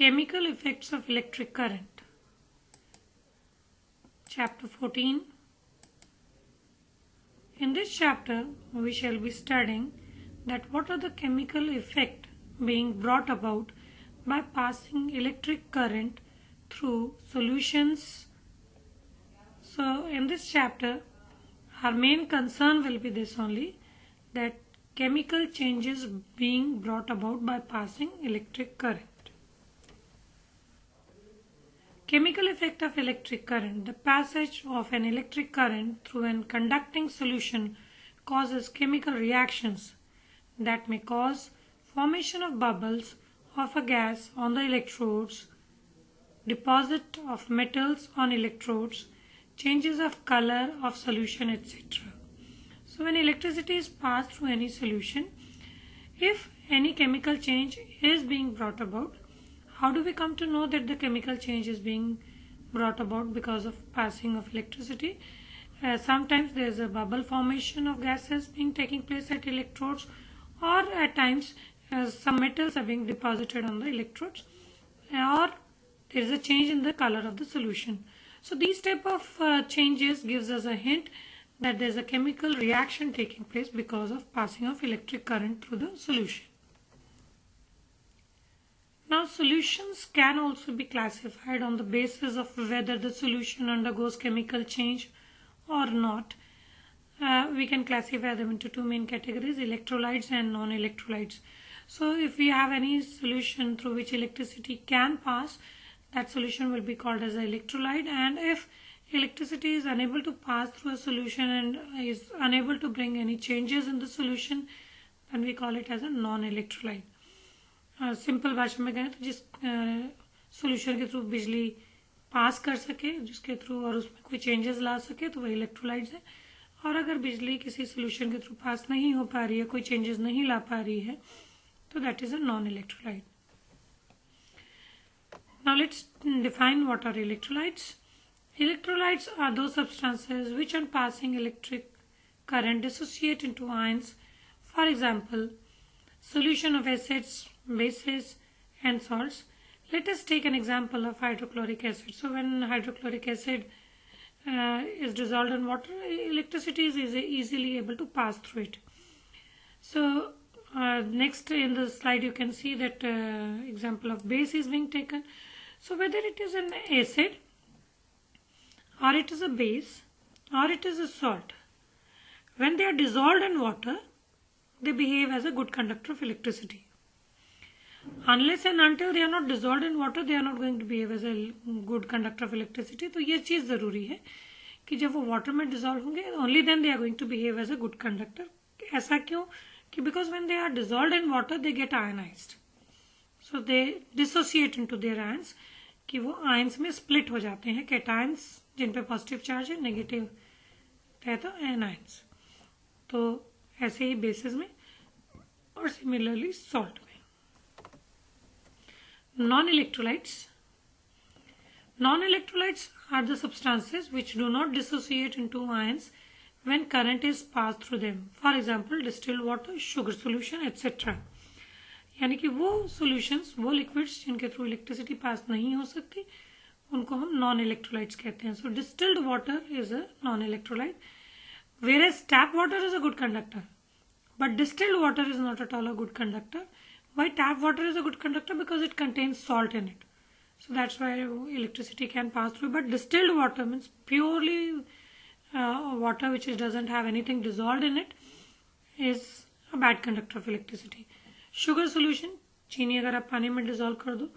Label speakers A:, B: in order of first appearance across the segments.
A: Chemical effects of electric current. Chapter 14. In this chapter, we shall be studying that what are the chemical effects being brought about by passing electric current through solutions. So, in this chapter, our main concern will be this only, that chemical changes being brought about by passing electric current. Chemical effect of electric current. The passage of an electric current through an conducting solution causes chemical reactions that may cause formation of bubbles of a gas on the electrodes, deposit of metals on electrodes, changes of color of solution, etc. So when electricity is passed through any solution, if any chemical change is being brought about, how do we come to know that the chemical change is being brought about because of passing of electricity? Sometimes there is a bubble formation of gases being taking place at electrodes, or at times some metals are being deposited on the electrodes, or there is a change in the color of the solution. So these type of changes gives us a hint that there is a chemical reaction taking place because of passing of electric current through the solution. Now, solutions can also be classified on the basis of whether the solution undergoes chemical change or not. We can classify them into two main categories, electrolytes and non-electrolytes. So, if we have any solution through which electricity can pass, that solution will be called as an electrolyte. And if electricity is unable to pass through a solution and is unable to bring any changes in the solution, then we call it as a non-electrolyte. Simple भाषा में कहें तो जिस solution के through बिजली पास कर सके, जिसके थ्रू और उसमें कोई चेंजेस ला सके, तो वही इलेक्ट्रोलाइट्स है. और अगर बिजली किसी सॉल्यूशन के थ्रू पास नहीं हो पा रही है, कोई चेंजेस नहीं ला पा रही है, तो that is a non electrolyte. Now let's define what are electrolytes. Electrolytes are those substances which on passing electric current dissociate into ions. For example, solution of acids, bases and salts. Let us take an example of hydrochloric acid. So when hydrochloric acid is dissolved in water, electricity is easily able to pass through it. So next in the slide you can see that example of base is being taken. So whether it is an acid or it is a base or it is a salt, when they are dissolved in water, they behave as a good conductor of electricity. Unless and until they are not dissolved in water, they are not going to behave as a good conductor of electricity. तो ये चीज़ ज़रूरी है कि जब वो water में dissolve होंगे, only then they are going to behave as a good conductor. ऐसा क्यों? कि because when they are dissolved in water, they get ionized. So they dissociate into their ions. कि वो ions में split हो जाते हैं, cations जिन पे positive charge है, negative है तो anions. तो ऐसे ही bases में और similarly salt में. Non-electrolytes. Non-electrolytes are the substances which do not dissociate into ions when current is passed through them. For example, distilled water, sugar solution, etc. यानी कि वो solutions, वो liquids जिनके through electricity pass नहीं हो सकती, उनको हम non-electrolytes कहते हैं. So distilled water is a non-electrolyte, whereas tap water is a good conductor, but distilled water is not at all a good conductor. Why tap water is a good conductor? Because it contains salt in it. So that's why electricity can pass through. But distilled water means purely water which doesn't have anything dissolved in it is a bad conductor of electricity. Sugar solution, चीनी अगर आप पानी में dissolve कर दो,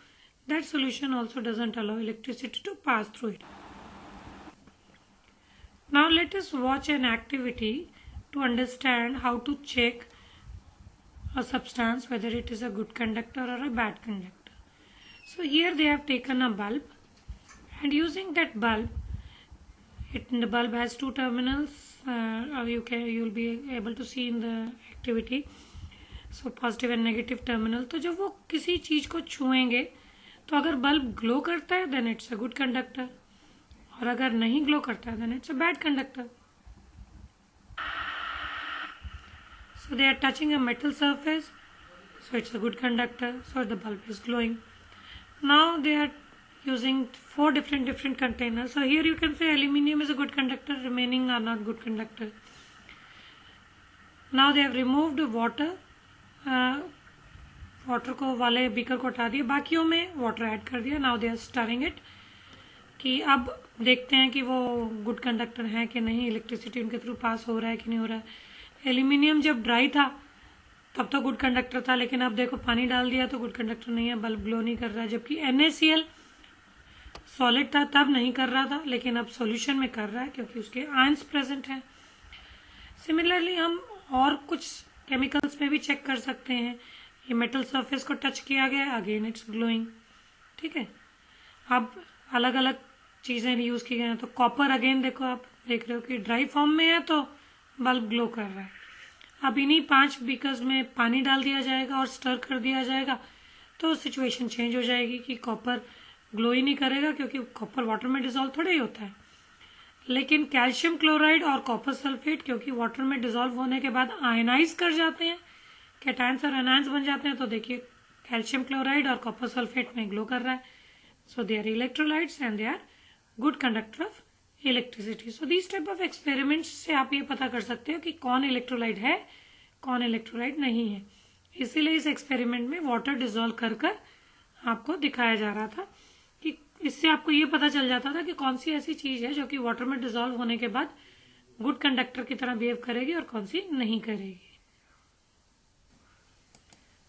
A: that solution also doesn't allow electricity to pass through it. Now let us watch an activity to understand how to check a substance whether it is a good conductor or a bad conductor. So here they have taken a bulb, and using that bulb, the bulb has two terminals. You'll be able to see in the activity. So positive and negative terminal. तो जब वो किसी चीज को छुएंगे, तो अगर bulb glow करता है, then it's a good conductor. और अगर नहीं glow करता है, then it's a bad conductor. So they are touching a metal surface, so it's a good conductor, so the bulb is glowing. Now they are using 4 different containers. So here you can say aluminium is a good conductor, remaining are not good conductor. Now they have removed water. Water को वाले beaker को हटा दिया, बाकियों में water add कर दिया. Now they are stirring it कि अब देखते हैं कि वो गुड कंडक्टर है कि नहीं, इलेक्ट्रिसिटी उनके थ्रू पास हो रहा है कि नहीं हो रहा है. एल्यूमिनियम जब ड्राई था तब तो गुड कंडक्टर था, लेकिन अब देखो पानी डाल दिया तो गुड कंडक्टर नहीं है, बल्ब ग्लो नहीं कर रहा है. जबकि NaCl सॉलिड था तब नहीं कर रहा था, लेकिन अब सॉल्यूशन में कर रहा है क्योंकि उसके आयंस प्रेजेंट हैं. सिमिलरली हम और कुछ केमिकल्स में भी चेक कर सकते हैं. ये मेटल सरफेस को टच किया गया, अगेन इट्स ग्लोइंग. ठीक है, अब अलग अलग चीजें यूज की गई हैं. तो कॉपर अगेन देखो, आप देख रहे हो कि ड्राई फॉर्म में है तो बल्ब ग्लो कर रहा है. अब इन्हीं 5 बीकर्स में पानी डाल दिया जाएगा और स्टर कर दिया जाएगा तो सिचुएशन चेंज हो जाएगी कि कॉपर ग्लो ही नहीं करेगा, क्योंकि कॉपर वाटर में डिजोल्व थोड़ा ही होता है. लेकिन कैल्शियम क्लोराइड और कॉपर सल्फेट क्योंकि वाटर में डिजोल्व होने के बाद आयनाइज कर जाते हैं, कैटायंस और एनायंस बन जाते हैं, तो देखिए कैल्शियम क्लोराइड और कॉपर सल्फेट में ग्लो कर रहा है. So they are electrolytes and they are good conductor of electricity. So these type of experiments से आप ये पता कर सकते हो कि कौन इलेक्ट्रोलाइट है, कौन इलेक्ट्रोलाइट नहीं है. इसीलिए इस एक्सपेरिमेंट में वाटर डिजोल्व कर कर आपको दिखाया जा रहा था कि इससे आपको ये पता चल जाता था कि कौन सी ऐसी चीज है जो कि वाटर में डिजोल्व होने के बाद गुड कंडक्टर की तरह बिहेव करेगी और कौन सी नहीं करेगी.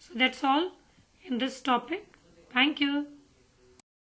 A: So that's all in this topic. Thank you.